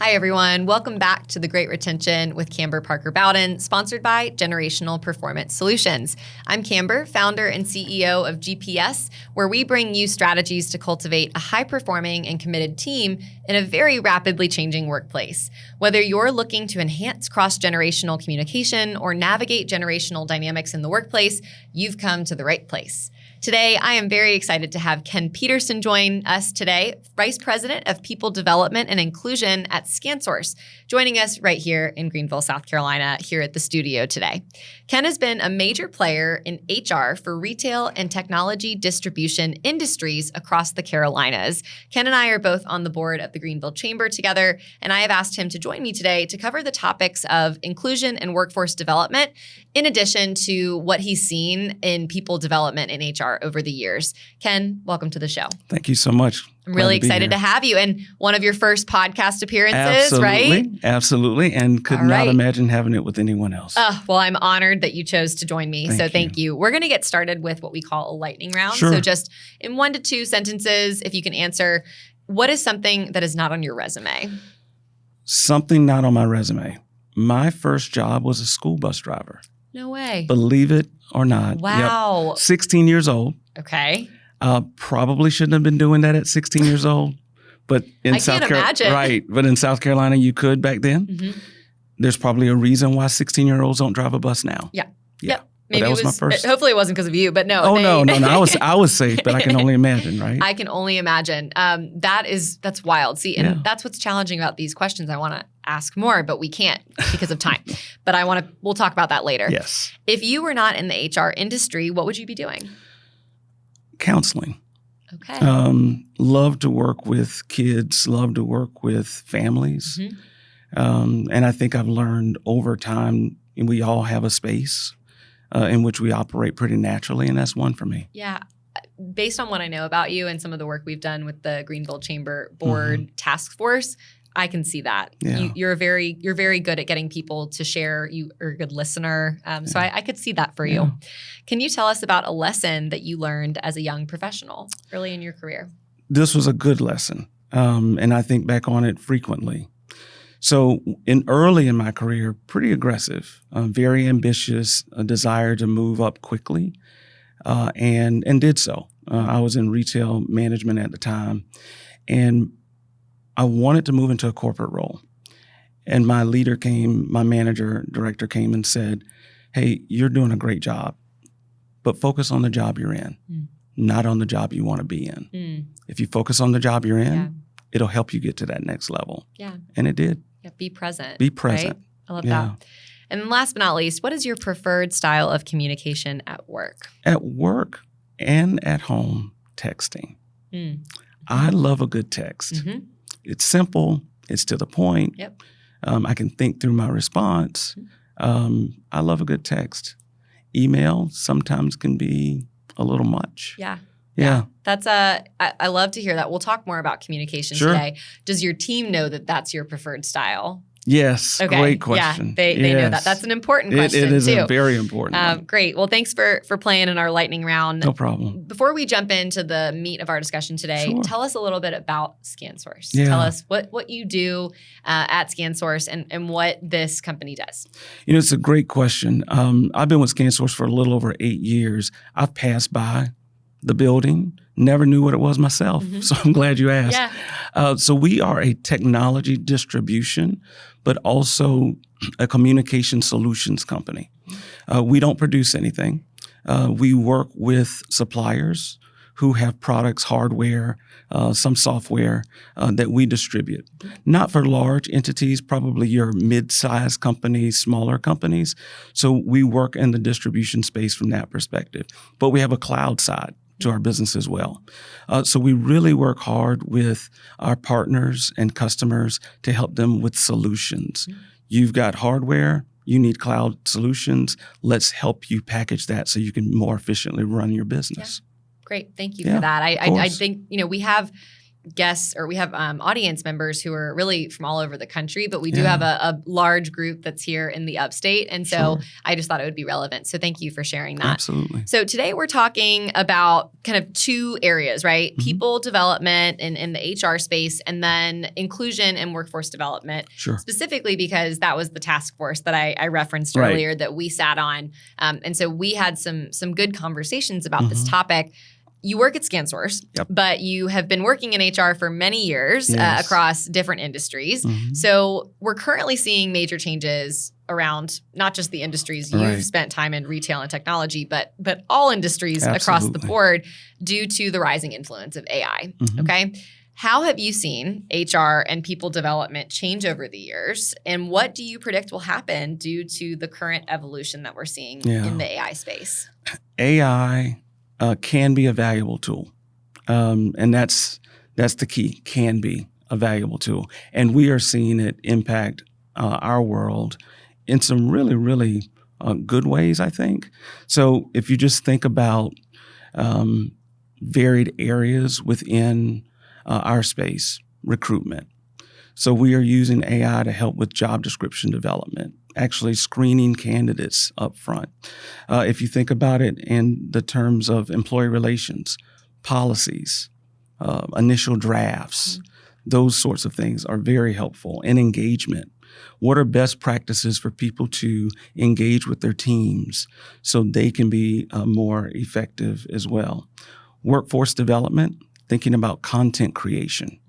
Hi, everyone. Welcome back to The Great Retention with Kamber Parker Bowden, sponsored by Generational Performance Solutions. I'm Kamber, founder and CEO of GPS, where we bring you strategies to cultivate a high-performing and committed team in a very rapidly changing workplace. Whether you're looking to enhance cross-generational communication or navigate generational dynamics in the workplace, you've come to the right place. Today, I am very excited to have Ken Peterson join us today, Vice President of People Development and Inclusion at ScanSource, joining us right here in Greenville, South Carolina, here at the studio today. Ken has been a major player in HR for retail and technology distribution industries across the Carolinas. Ken and I are both on the board of the Greenville Chamber together, and I have asked him to join me today to cover the topics of inclusion and workforce development, in addition to what he's seen in people development in HR over the years. Ken, welcome to the show. Thank you so much. I'm really excited to have you. And one of your first podcast appearances, right? Absolutely. And could not imagine having it with anyone else. Well, I'm honored that you chose to join me. Thank you. We're going to get started with what we call a lightning round. Sure. So just in 1 to 2 sentences, if you can answer, what is something that is not on your resume? Something not on my resume. My first job was a school bus driver. No way. Believe it or not. Wow. Yep. 16 years old. Okay. Probably shouldn't have been doing that at 16 years old. But in can't imagine. Right. But in South Carolina, you could back then. Mm-hmm. There's probably a reason why 16-year-olds don't drive a bus now. Yeah. Yeah. Yep. Maybe that was my first. Hopefully it wasn't because of you, but no. No. I was safe, but I can only imagine, right? I can only imagine. That's wild. See, and that's what's challenging about these questions. I want to ask more, but we can't because of time. But we'll talk about that later. Yes. If you were not in the HR industry, what would you be doing? Counseling. Okay. Love to work with kids, love to work with families. Mm-hmm. And I think I've learned over time, and we all have a space in which we operate pretty naturally, and that's one for me. Yeah. Based on what I know about you and some of the work we've done with the Greenville Chamber Board Task Force, I can see that. Yeah. You're very good at getting people to share. You are a good listener. So I could see that for you. Yeah. Can you tell us about a lesson that you learned as a young professional early in your career? This was a good lesson, and I think back on it frequently. So early in my career, pretty aggressive, very ambitious, a desire to move up quickly, and did so. I was in retail management at the time, and I wanted to move into a corporate role. And my director came and said, hey, you're doing a great job, but focus on the job you're in, not on the job you want to be in. If you focus on the job you're in, it'll help you get to that next level. Yeah. And it did. Yeah, be present. Be present. Right? I love that. And last but not least, what is your preferred style of communication at work? At work and at home, texting. I love a good text. Mm-hmm. It's simple. It's to the point. Yep. I can think through my response. I love a good text. Email sometimes can be a little much. Yeah. That's I love to hear that. We'll talk more about communication today. Does your team know that that's your preferred style? Yes. Okay. Great question. Yeah, they know that. That's an important question, It is too. a very important one. Great. Well, thanks for playing in our lightning round. No problem. Before we jump into the meat of our discussion today, tell us a little bit about ScanSource. Yeah. Tell us what you do at ScanSource and what this company does. It's a great question. I've been with ScanSource for a little over 8 years. I've passed by the building, never knew what it was myself. Mm-hmm. So I'm glad you asked. Yeah. So we are a technology distribution, but also a communication solutions company. We don't produce anything. We work with suppliers who have products, hardware, some software that we distribute. Not for large entities, probably your mid-sized companies, smaller companies. So we work in the distribution space from that perspective. But we have a cloud side to our business as well. So we really work hard with our partners and customers to help them with solutions. Mm-hmm. You've got hardware, you need cloud solutions. Let's help you package that so you can more efficiently run your business. Yeah. Great. Thank you for that. I think, we have guests or we have audience members who are really from all over the country, but we do have a large group that's here in the upstate. And so I just thought it would be relevant. So thank you for sharing that. Absolutely. So today we're talking about kind of two areas, right? People development in the HR space, and then inclusion and workforce development. Specifically because that was the task force that I referenced earlier that we sat on. And so we had some good conversations about this topic. You work at ScanSource, but you have been working in HR for many years across different industries. So we're currently seeing major changes around not just the industries you've spent time in, retail and technology, but all industries across the board due to the rising influence of AI. Okay. How have you seen HR and people development change over the years? And what do you predict will happen due to the current evolution that we're seeing in the AI space? AI can be a valuable tool. And that's the key, can be a valuable tool. And we are seeing it impact our world in some really, really good ways, I think. So if you just think about varied areas within our space, recruitment. So we are using AI to help with job description development, actually screening candidates up front. If you think about it in the terms of employee relations, policies, initial drafts, those sorts of things are very helpful. And engagement. What are best practices for people to engage with their teams so they can be more effective as well? Workforce development, thinking about content creation.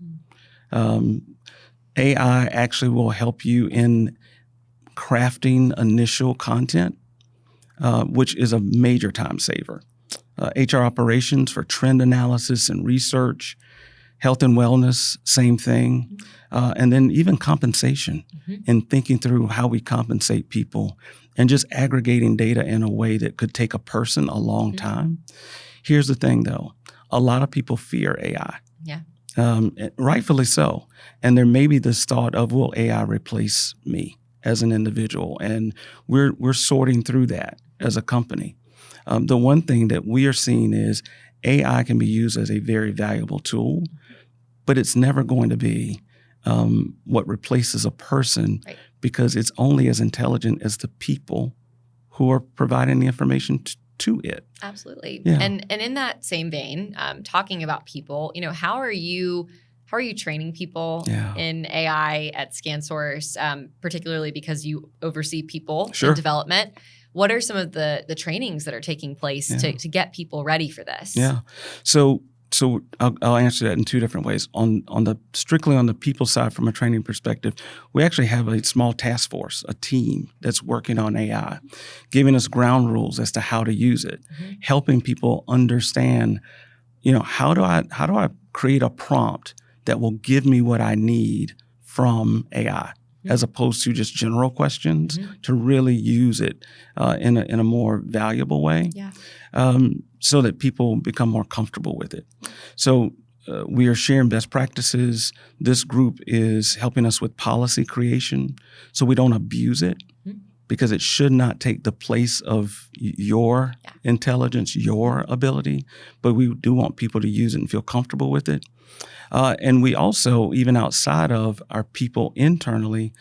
AI actually will help you in crafting initial content, which is a major time saver. HR operations for trend analysis and research, health and wellness, same thing. And then even compensation and thinking through how we compensate people and just aggregating data in a way that could take a person a long time. Here's the thing, though. A lot of people fear AI. Rightfully so. And there may be this thought of, will AI replace me as an individual? And we're sorting through that as a company. The one thing that we are seeing is AI can be used as a very valuable tool, but it's never going to be what replaces a person because it's only as intelligent as the people who are providing the information to it. Absolutely. And in that same vein, talking about people, how are you training people in AI at ScanSource, particularly because you oversee people in development? What are some of the trainings that are taking place to get people ready for this? So I'll answer that in two different ways. Strictly on the people side, from a training perspective, we actually have a small task force, a team that's working on AI, giving us ground rules as to how to use it, helping people understand, how do I create a prompt that will give me what I need from AI, as opposed to just general questions, to really use it in a more valuable way. So that people become more comfortable with it. So we are sharing best practices. This group is helping us with policy creation so we don't abuse it, because it should not take the place of your intelligence, your ability, but we do want people to use it and feel comfortable with it. And we also, even outside of our people internally,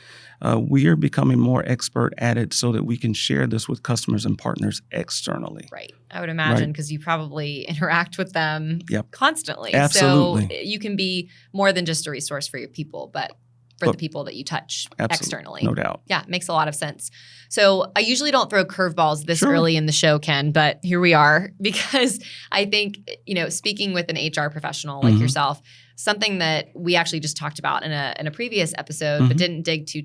we are becoming more expert at it so that we can share this with customers and partners externally. Right. I would imagine because you probably interact with them constantly. Absolutely. So you can be more than just a resource for your people, but for the people that you touch externally. No doubt. Yeah, makes a lot of sense. So I usually don't throw curveballs this early in the show, Ken, but here we are, because I think, speaking with an HR professional like yourself, something that we actually just talked about in a previous episode, but didn't dig too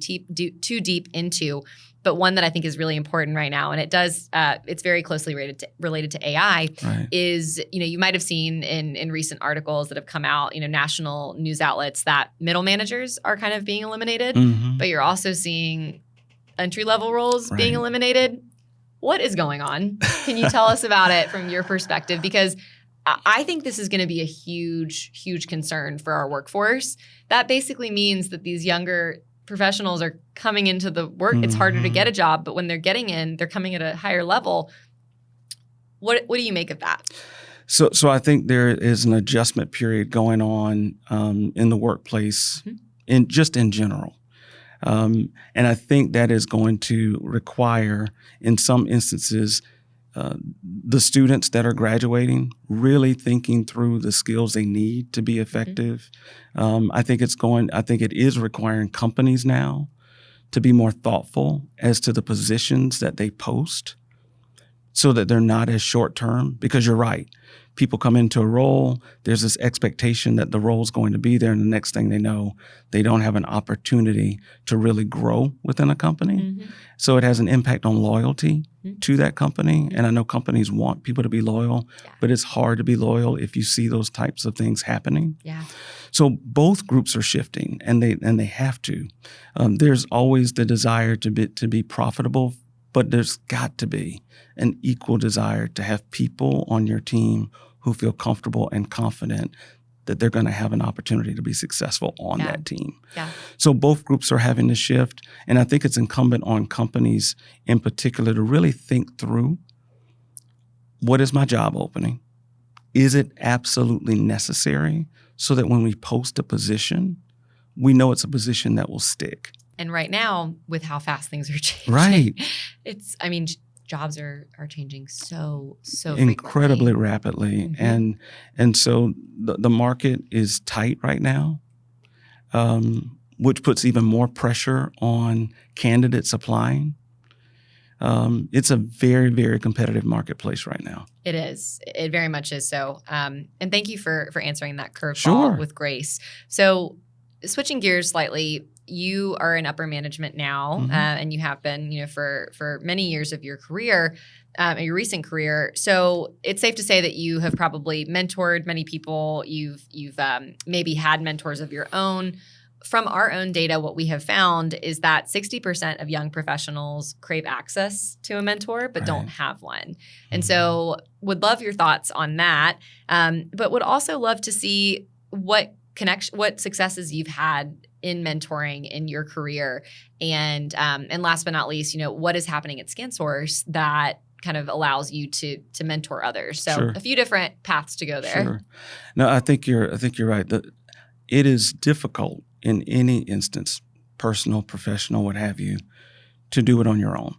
deep into, but one that I think is really important right now, and it's very closely related to AI, is, you might have seen in recent articles that have come out, national news outlets, that middle managers are kind of being eliminated, but you're also seeing entry-level roles being eliminated. What is going on? Can you tell us about it from your perspective? Because I think this is going to be a huge, huge concern for our workforce. That basically means that these younger professionals are coming into the work. It's harder to get a job, but when they're getting in, they're coming at a higher level. What do you make of that? So I think there is an adjustment period going on in the workplace, in general. And I think that is going to require, in some instances, the students that are graduating really thinking through the skills they need to be effective. I think it is requiring companies now to be more thoughtful as to the positions that they post, so that they're not as short term. Because you're right, people come into a role, there's this expectation that the role is going to be there, and the next thing they know, they don't have an opportunity to really grow within a company. So it has an impact on loyalty to that company. And I know companies want people to be loyal, but it's hard to be loyal if you see those types of things happening. So both groups are shifting, and they have to. There's always the desire to be profitable, but there's got to be an equal desire to have people on your team who feel comfortable and confident that they're going to have an opportunity to be successful on that team. So both groups are having to shift, and I think it's incumbent on companies in particular to really think through, what is my job opening? Is it absolutely necessary, so that when we post a position, we know it's a position that will stick? And right now, with how fast things are changing, jobs are changing so incredibly frequently. rapidly, and so the market is tight right now, which puts even more pressure on candidates applying. It's a very, very competitive marketplace right now. It is. It very much is so. And thank you for answering that curveball with grace. So, switching gears slightly, you are in upper management now, and you have been, for many years of your career, your recent career. So it's safe to say that you have probably mentored many people. You've maybe had mentors of your own. From our own data, what we have found is that 60% of young professionals crave access to a mentor, but don't have one. And so would love your thoughts on that, but would also love to see what successes you've had in mentoring in your career. And last but not least, what is happening at ScanSource that kind of allows you to mentor others. So a few different paths to go there. No, I think you're right. It is difficult in any instance, personal, professional, what have you, to do it on your own.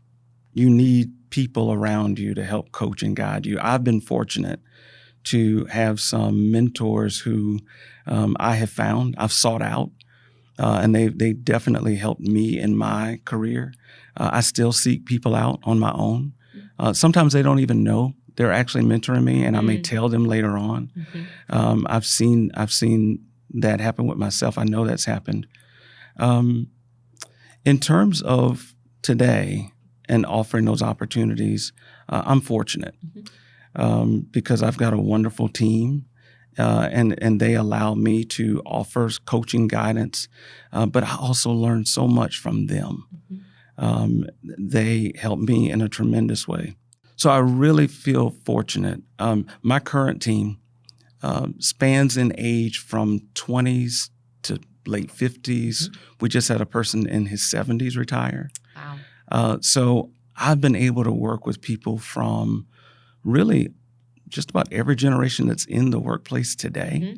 You need people around you to help coach and guide you. I've been fortunate to have some mentors who I have found, I've sought out, and they definitely helped me in my career. I still seek people out on my own. Sometimes they don't even know they're actually mentoring me, and I may tell them later on. I've seen that happen with myself. I know that's happened. In terms of today and offering those opportunities, I'm fortunate because I've got a wonderful team, and they allow me to offer coaching guidance, but I also learn so much from them. They help me in a tremendous way. So I really feel fortunate. My current team spans in age from 20s to late 50s. We just had a person in his 70s retire. Wow. So I've been able to work with people from really just about every generation that's in the workplace today.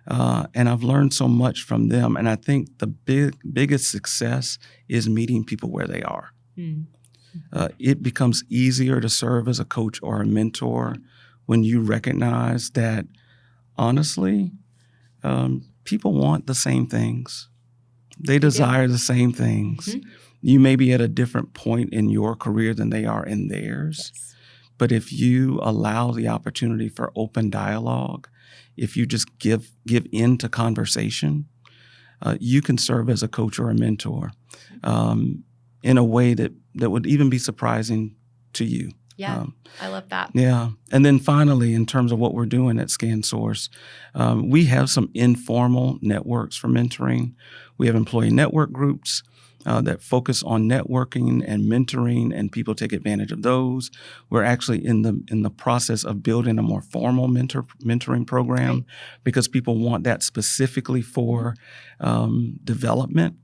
And I've learned so much from them. And I think the biggest success is meeting people where they are. It becomes easier to serve as a coach or a mentor when you recognize that, honestly, people want the same things. They desire the same things. You may be at a different point in your career than they are in theirs. Yes. But if you allow the opportunity for open dialogue, if you just give in to conversation, you can serve as a coach or a mentor in a way that would even be surprising to you. Yeah, I love that. Yeah. And then finally, in terms of what we're doing at ScanSource, we have some informal networks for mentoring. We have employee network groups that focus on networking and mentoring, and people take advantage of those. We're actually in the process of building a more formal mentoring program because people want that specifically for development.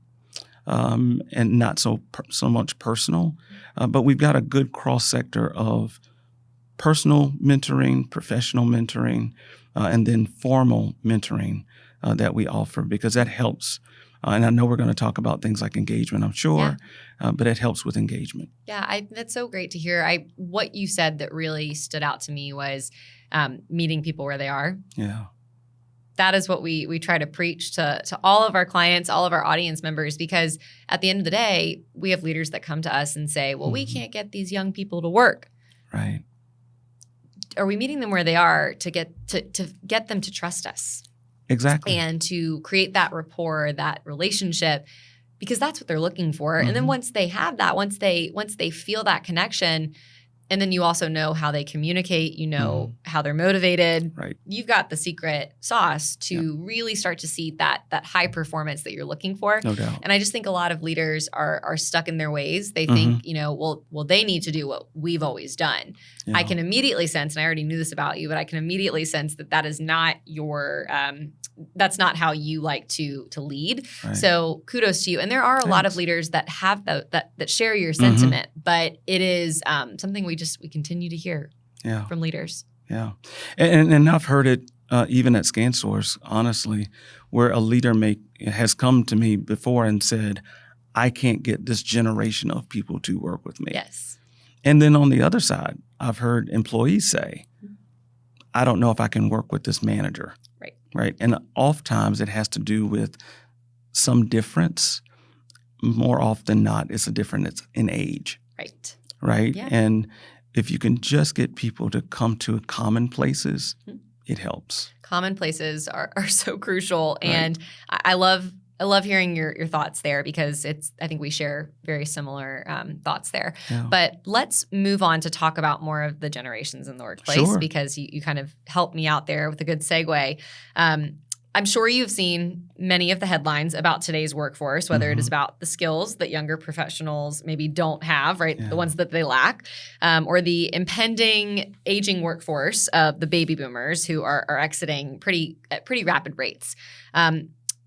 And not so much personal, but we've got a good cross sector of personal mentoring, professional mentoring, and then formal mentoring that we offer, because that helps. And I know we're going to talk about things like engagement, I'm sure, but it helps with engagement. Yeah, that's so great to hear. What you said that really stood out to me was meeting people where they are. Yeah. That is what we try to preach to all of our clients, all of our audience members, because at the end of the day, we have leaders that come to us and say, well, we can't get these young people to work. Right. Are we meeting them where they are to get them to trust us? Exactly. And to create that rapport, that relationship, because that's what they're looking for. And then once they have that, once they feel that connection, and then you also know how they communicate, you know how they're motivated. Right. You've got the secret sauce to really start to see that high performance that you're looking for. No doubt. And I just think a lot of leaders are stuck in their ways. They think, well, they need to do what we've always done. Yeah. I can immediately sense, and I already knew this about you, but I can immediately sense that is not your that's not how you like to lead. Right. So kudos to you. And there are a lot of leaders that have that share your sentiment, but it is something we continue to hear from leaders. Yeah. And I've heard it even at ScanSource, honestly, where a leader has come to me before and said, I can't get this generation of people to work with me. Yes. And then on the other side, I've heard employees say, I don't know if I can work with this manager. Right. And oftentimes it has to do with some difference. More often not, it's a difference in age. Right. Right. Yeah. And if you can just get people to come to common places, it helps. Common places are so crucial. Right. And I love hearing your thoughts there, because I think we share very similar thoughts there. Yeah. But let's move on to talk about more of the generations in the workplace, because you kind of helped me out there with a good segue. I'm sure you've seen many of the headlines about today's workforce, whether it is about the skills that younger professionals maybe don't have, right? Yeah. The ones that they lack, or the impending aging workforce of the baby boomers who are exiting at pretty rapid rates.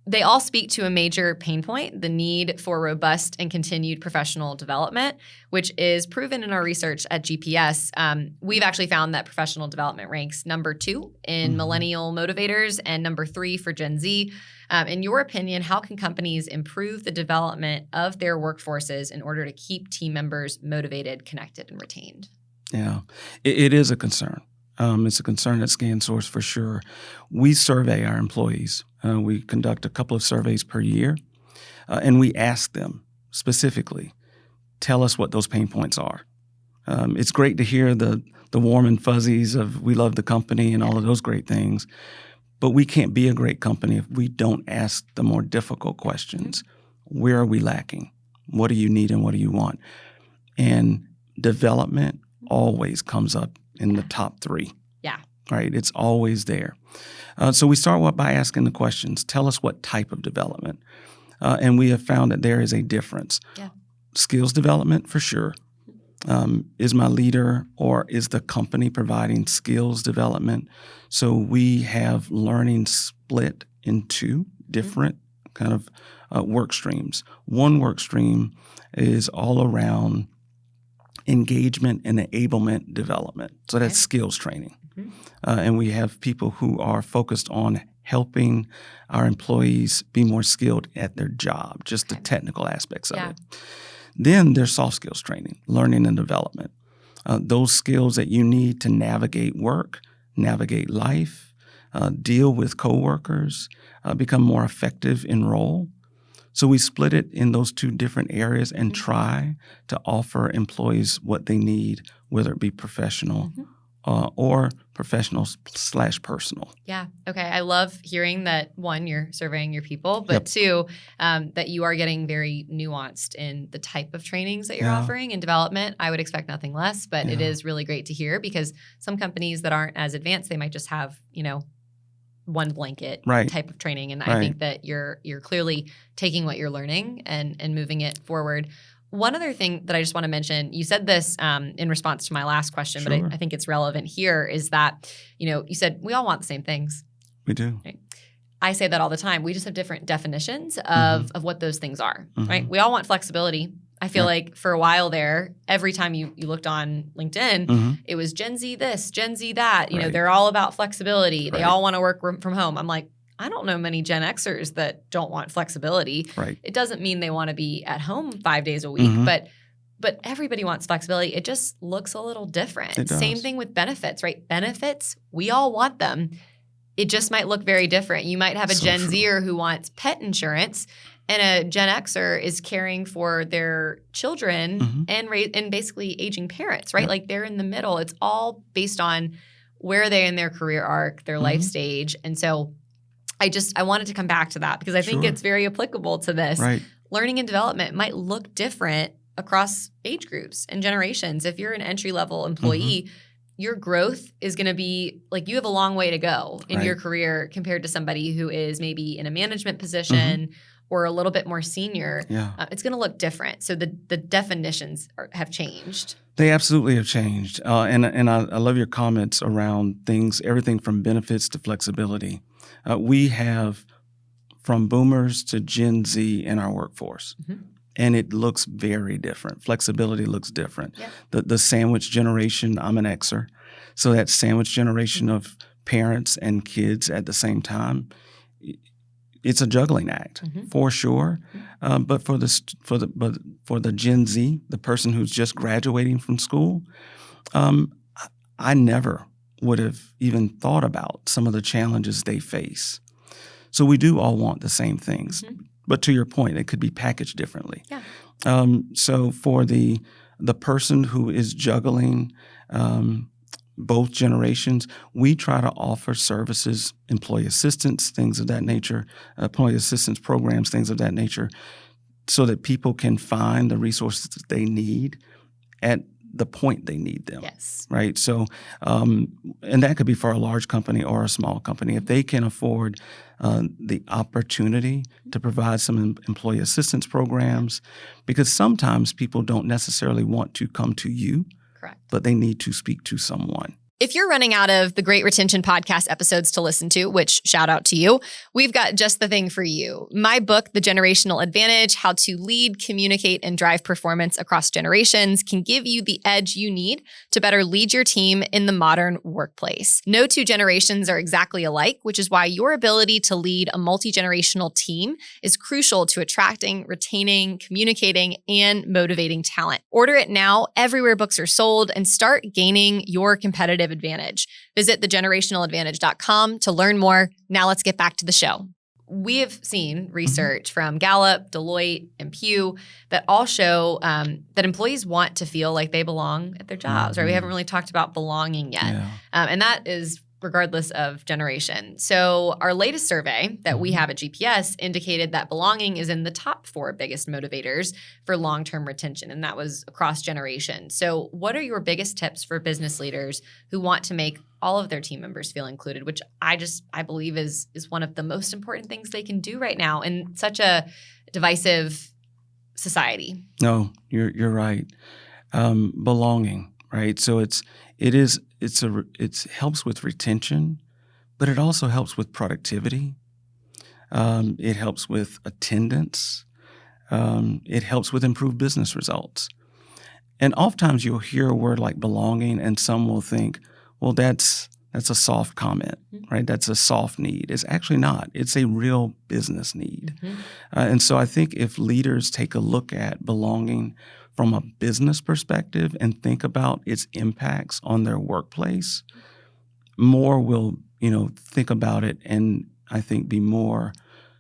They all speak to a major pain point, the need for robust and continued professional development, which is proven in our research at GPS. We've actually found that professional development ranks number 2 in millennial motivators and number 3 for Gen Z. In your opinion, how can companies improve the development of their workforces in order to keep team members motivated, connected, and retained? Yeah, it is a concern. It's a concern at ScanSource for sure. We survey our employees. We conduct a couple of surveys per year, and we ask them specifically, tell us what those pain points are. It's great to hear the warm and fuzzies of we love the company and all of those great things, but we can't be a great company if we don't ask the more difficult questions. Where are we lacking? What do you need and what do you want? And development always comes up in the top 3. Yeah. Right? It's always there. So we start by asking the questions. Tell us what type of development. And we have found that there is a difference. Yeah. Skills development, for sure. Is my leader or is the company providing skills development? So we have learning split into different kind of work streams. One work stream is all around engagement and enablement development. So that's skills training. And we have people who are focused on helping our employees be more skilled at their job, just the technical aspects of it. Then there's soft skills training, learning and development. Those skills that you need to navigate work, navigate life, deal with coworkers, become more effective in role. So we split it in those 2 different areas and try to offer employees what they need, whether it be professional or professional/personal. Yeah. Okay. I love hearing that, 1, you're surveying your people, but 2, that you are getting very nuanced in the type of trainings that you're offering and development. I would expect nothing less, but it is really great to hear, because some companies that aren't as advanced, they might just have, one blanket type of training. And I think that you're clearly taking what you're learning and moving it forward. One other thing that I just want to mention, you said this in response to my last question, but I think it's relevant here, is that, you said we all want the same things. We do. Right? I say that all the time. We just have different definitions of what those things are, right? We all want flexibility. I feel like for a while there, every time you looked on LinkedIn, it was Gen Z this, Gen Z that. You know, they're all about flexibility. They all want to work from home. I'm like, I don't know many Gen Xers that don't want flexibility. It doesn't mean they want to be at home 5 days a week, but everybody wants flexibility. It just looks a little different. Same thing with benefits, right? Benefits, we all want them. It just might look very different. You might have a Gen Zer who wants pet insurance, and a Gen Xer is caring for their children and basically aging parents, right? Like they're in the middle. It's all based on where they're in their career arc, their life stage. And so I wanted to come back to that because I think it's very applicable to this. Learning and development might look different across age groups and generations. If you're an entry-level employee, your growth is going to be like you have a long way to go in your career compared to somebody who is maybe in a management position or a little bit more senior. It's going to look different. So the definitions have changed. They absolutely have changed. And I love your comments around things, everything from benefits to flexibility. We have from boomers to Gen Z in our workforce. And it looks very different. Flexibility looks different. The sandwich generation, I'm an Xer. So that sandwich generation of parents and kids at the same time, it's a juggling act for sure. But for the Gen Z, the person who's just graduating from school, I never would have even thought about some of the challenges they face. So we do all want the same things. But to your point, it could be packaged differently. So for the person who is juggling both generations, we try to offer services, employee assistance, things of that nature, employee assistance programs, things of that nature, so that people can find the resources that they need at the point they need them. Right? So, and that could be for a large company or a small company. If they can afford the opportunity to provide some employee assistance programs, because sometimes people don't necessarily want to come to you, but they need to speak to someone. If you're running out of the Great Retention podcast episodes to listen to, which shout out to you, we've got just the thing for you. My book, The Generational Advantage, How to Lead, Communicate, and Drive Performance Across Generations can give you the edge you need to better lead your team in the modern workplace. No two generations are exactly alike, which is why your ability to lead a multi-generational team is crucial to attracting, retaining, communicating, and motivating talent. Order it now everywhere books are sold and start gaining your competitive advantage. Visit thegenerationaladvantage.com to learn more. Now let's get back to the show. We have seen research from Gallup, Deloitte, and Pew that all show that employees want to feel like they belong at their jobs, right? We haven't really talked about belonging yet. And that is regardless of generation. So our latest survey that we have at GPS indicated that belonging is in the top 4 biggest motivators for long-term retention, and that was across generations. So what are your biggest tips for business leaders who want to make all of their team members feel included, which I believe is one of the most important things they can do right now in such a divisive society? No, you're right. Belonging, right? So it helps with retention, but it also helps with productivity. It helps with attendance. It helps with improved business results. And oftentimes you'll hear a word like belonging, and some will think, well, that's a soft comment, right? That's a soft need. It's actually not. It's a real business need. And so I think if leaders take a look at belonging from a business perspective and think about its impacts on their workplace, more will, think about it and I think be more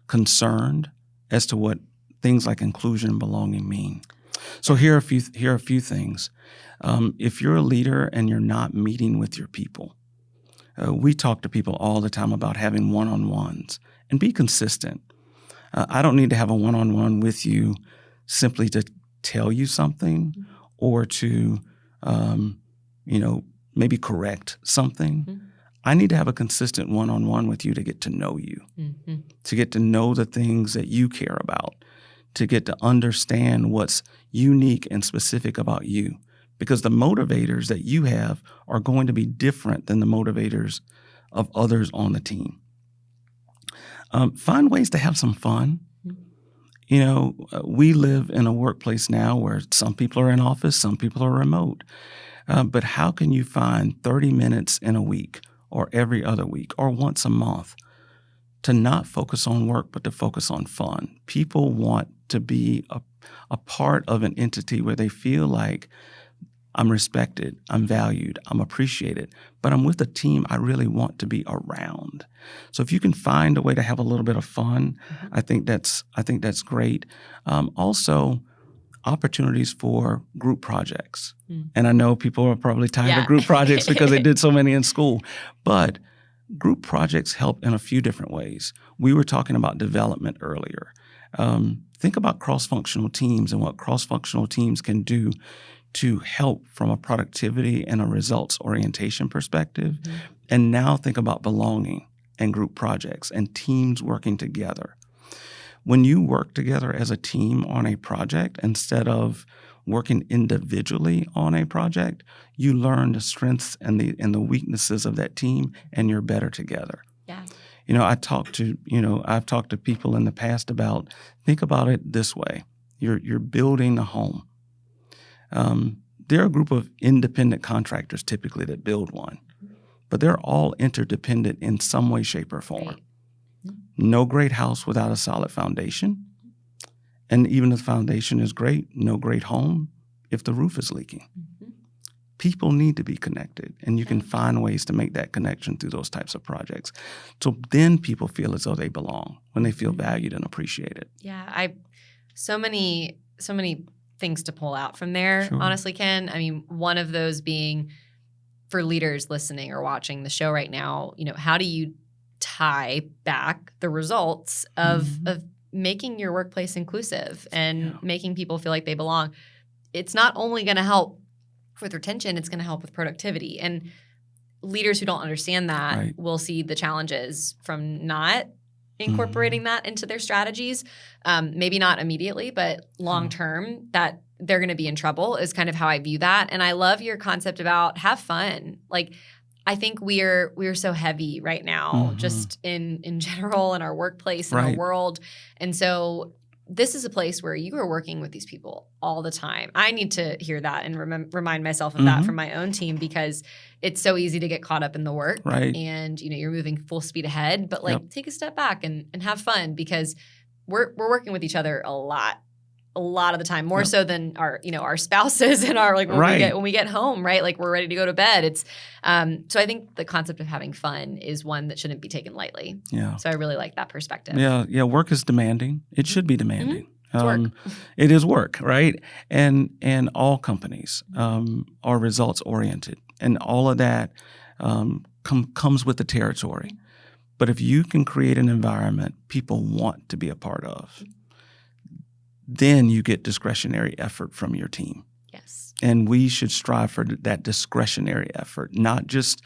concerned as to what things like inclusion and belonging mean. So here are a few things. If you're a leader and you're not meeting with your people, we talk to people all the time about having one-on-ones and be consistent. I don't need to have a one-on-one with you simply to tell you something or to, maybe correct something. I need to have a consistent one-on-one with you to get to know you, to get to know the things that you care about, to get to understand what's unique and specific about you. Because the motivators that you have are going to be different than the motivators of others on the team. Find ways to have some fun. we live in a workplace now where some people are in office, some people are remote. But how can you find 30 minutes in a week or every other week or once a month to not focus on work, but to focus on fun? People want to be a part of an entity where they feel like I'm respected, I'm valued, I'm appreciated, but I'm with a team I really want to be around. So if you can find a way to have a little bit of fun, I think that's great. Also, opportunities for group projects. And I know people are probably tired of group projects because they did so many in school, but group projects help in a few different ways. We were talking about development earlier. Think about cross-functional teams and what cross-functional teams can do to help from a productivity and a results orientation perspective. And now think about belonging and group projects and teams working together. When you work together as a team on a project instead of working individually on a project, you learn the strengths and the weaknesses of that team, and you're better together. Yeah. I've talked to people in the past about, think about it this way. You're building a home. There are a group of independent contractors typically that build one, but they're all interdependent in some way, shape, or form. Right. No great house without a solid foundation. And even if the foundation is great, no great home if the roof is leaking. People need to be connected, and you can find ways to make that connection through those types of projects. So then people feel as though they belong, when they feel valued and appreciated. Yeah, so many things to pull out from there, honestly, Ken. I mean, one of those being, for leaders listening or watching the show right now, how do you tie back the results of making your workplace inclusive and making people feel like they belong? It's not only going to help with retention, it's going to help with productivity. And leaders who don't understand that will see the challenges from not incorporating that into their strategies. Maybe not immediately, but long term, that they're going to be in trouble is kind of how I view that. And I love your concept about have fun. Like, I think we're so heavy right now, just in general in our workplace, in our world. And so this is a place where you are working with these people all the time. I need to hear that and remind myself of that from my own team, because it's so easy to get caught up in the work and you're moving full speed ahead, but take a step back and have fun, because we're working with each other a lot of the time, more so than our spouses and our when we get home, right? Like, we're ready to go to bed. It's so I think the concept of having fun is one that shouldn't be taken lightly. Yeah. So I really like that perspective. Yeah. Work is demanding. It should be demanding. It's work. It is work, right? And all companies are results oriented, and all of that comes with the territory. But if you can create an environment people want to be a part of, then you get discretionary effort from your team. Yes. And we should strive for that discretionary effort, not just,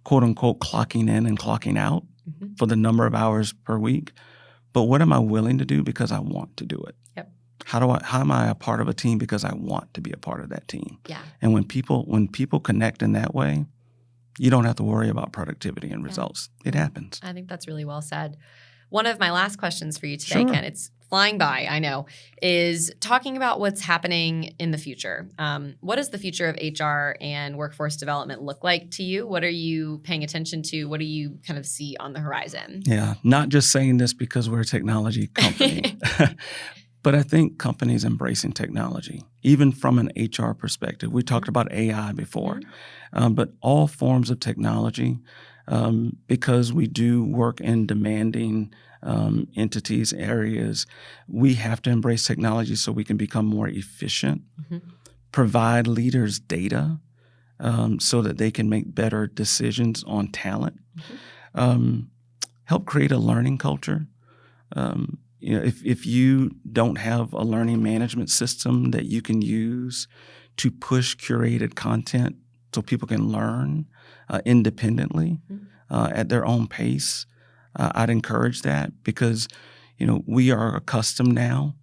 quote unquote, clocking in and clocking out for the number of hours per week, but what am I willing to do because I want to do it? Yep. How am I a part of a team because I want to be a part of that team? Yeah. And when people connect in that way, you don't have to worry about productivity and results. It happens. I think that's really well said. One of my last questions for you today, Ken, it's flying by, I know, is talking about what's happening in the future. What does the future of HR and workforce development look like to you? What are you paying attention to? What do you kind of see on the horizon? Yeah, not just saying this because we're a technology company, but I think companies embracing technology, even from an HR perspective. We talked about AI before, but all forms of technology, because we do work in demanding entities, areas, we have to embrace technology so we can become more efficient, provide leaders data so that they can make better decisions on talent, help create a learning culture. If you don't have a learning management system that you can use to push curated content so people can learn independently at their own pace, I'd encourage that, because we are accustomed now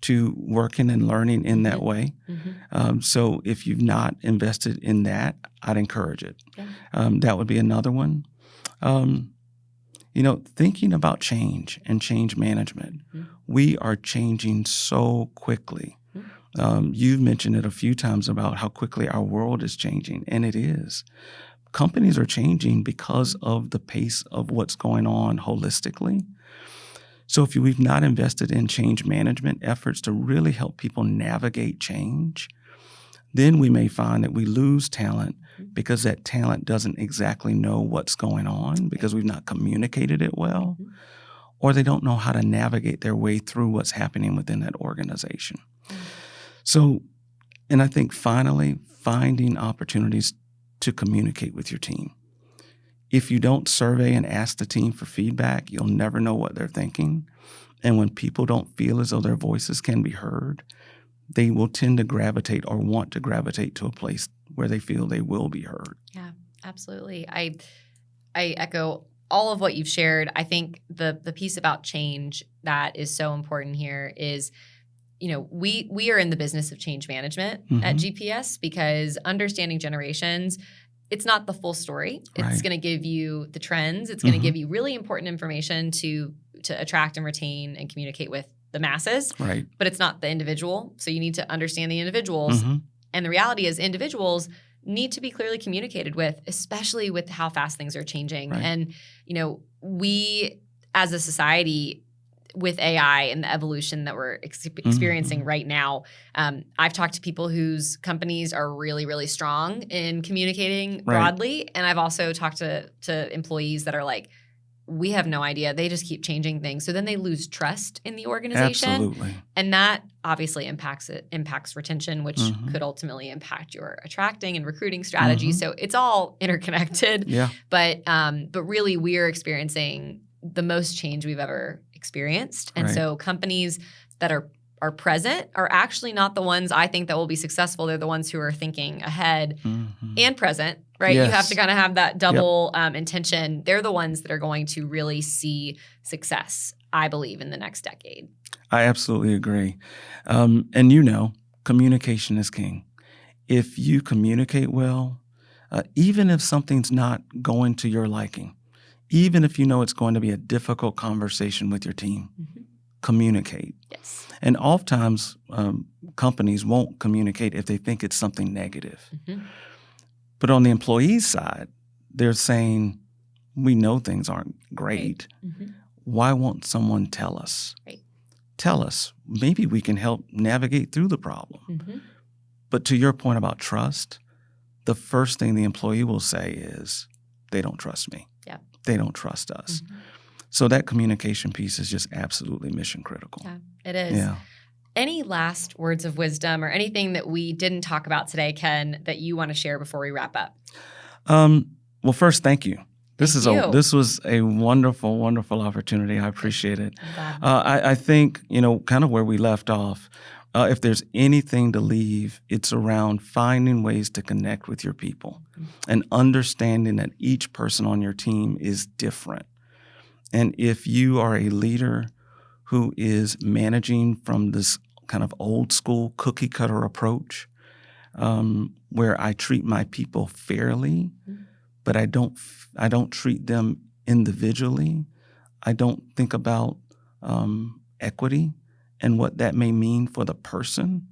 to working and learning in that way. So if you've not invested in that, I'd encourage it. That would be another one. Thinking about change and change management, we are changing so quickly. You've mentioned it a few times about how quickly our world is changing, and it is. Companies are changing because of the pace of what's going on holistically. So if we've not invested in change management efforts to really help people navigate change, then we may find that we lose talent because that talent doesn't exactly know what's going on because we've not communicated it well, or they don't know how to navigate their way through what's happening within that organization. So, and I think finally, finding opportunities to communicate with your team. If you don't survey and ask the team for feedback, you'll never know what they're thinking. And when people don't feel as though their voices can be heard, they will tend to gravitate or want to gravitate to a place where they feel they will be heard. Yeah, absolutely. I echo all of what you've shared. I think the piece about change that is so important here is, we are in the business of change management at GPS because understanding generations, it's not the full story. It's going to give you the trends. It's going to give you really important information to attract and retain and communicate with the masses. Right. But it's not the individual. So you need to understand the individuals. And the reality is individuals need to be clearly communicated with, especially with how fast things are changing. Right. And, we as a society with AI and the evolution that we're experiencing right now, I've talked to people whose companies are really, really strong in communicating broadly. And I've also talked to employees that are like, we have no idea. They just keep changing things. So then they lose trust in the organization. Absolutely. And that obviously impacts retention, which could ultimately impact your attracting and recruiting strategy. So it's all interconnected. Yeah. But really we're experiencing the most change we've ever experienced. And so companies that are present are actually not the ones I think that will be successful. They're the ones who are thinking ahead and present, right? Yes. You have to kind of have that double intention. They're the ones that are going to really see success, I believe, in the next decade. I absolutely agree. And communication is king. If you communicate well, even if something's not going to your liking, even if it's going to be a difficult conversation with your team, communicate. Yes. And oftentimes, companies won't communicate if they think it's something negative. But on the employee's side, they're saying, we know things aren't great. Why won't someone tell us? Right. Tell us. Maybe we can help navigate through the problem. But to your point about trust, the first thing the employee will say is, they don't trust me. Yeah. They don't trust us. So that communication piece is just absolutely mission critical. Yeah, it is. Yeah. Any last words of wisdom or anything that we didn't talk about today, Ken, that you want to share before we wrap up? Well, first, thank you. This was a wonderful, wonderful opportunity. I appreciate it. I think, kind of where we left off, if there's anything to leave, it's around finding ways to connect with your people and understanding that each person on your team is different. And if you are a leader who is managing from this kind of old school cookie cutter approach, where I treat my people fairly, but I don't treat them individually. I don't think about equity and what that may mean for the person,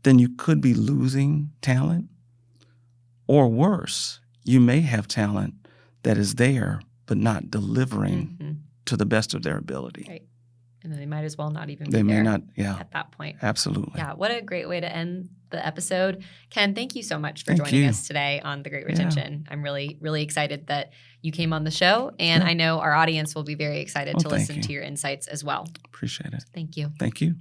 then you could be losing talent. Or worse, you may have talent that is there but not delivering to the best of their ability. Right. And then they might as well not even be there. They may not, at that point. Absolutely. Yeah, what a great way to end the episode. Ken, thank you so much for joining us today on The Great Retention. Yeah. I'm really, really excited that you came on the show, and I know our audience will be very excited to listen to your insights as well. Appreciate it. Thank you. Thank you.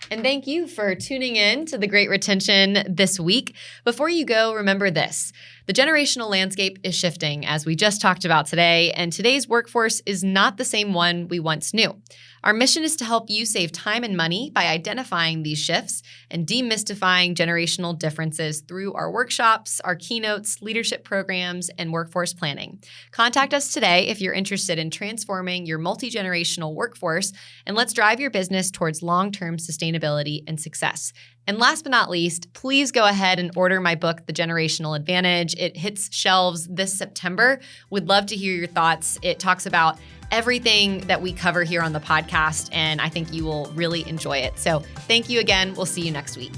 And thank you for tuning in to The Great Retention this week. Before you go, remember this. The generational landscape is shifting, as we just talked about today, and today's workforce is not the same one we once knew. Our mission is to help you save time and money by identifying these shifts and demystifying generational differences through our workshops, our keynotes, leadership programs, and workforce planning. Contact us today if you're interested in transforming your multi-generational workforce, and let's drive your business towards long-term sustainability and success. And last but not least, please go ahead and order my book, The Generational Advantage. It hits shelves this September. Would love to hear your thoughts. It talks about everything that we cover here on the podcast, and I think you will really enjoy it. So thank you again. We'll see you next week.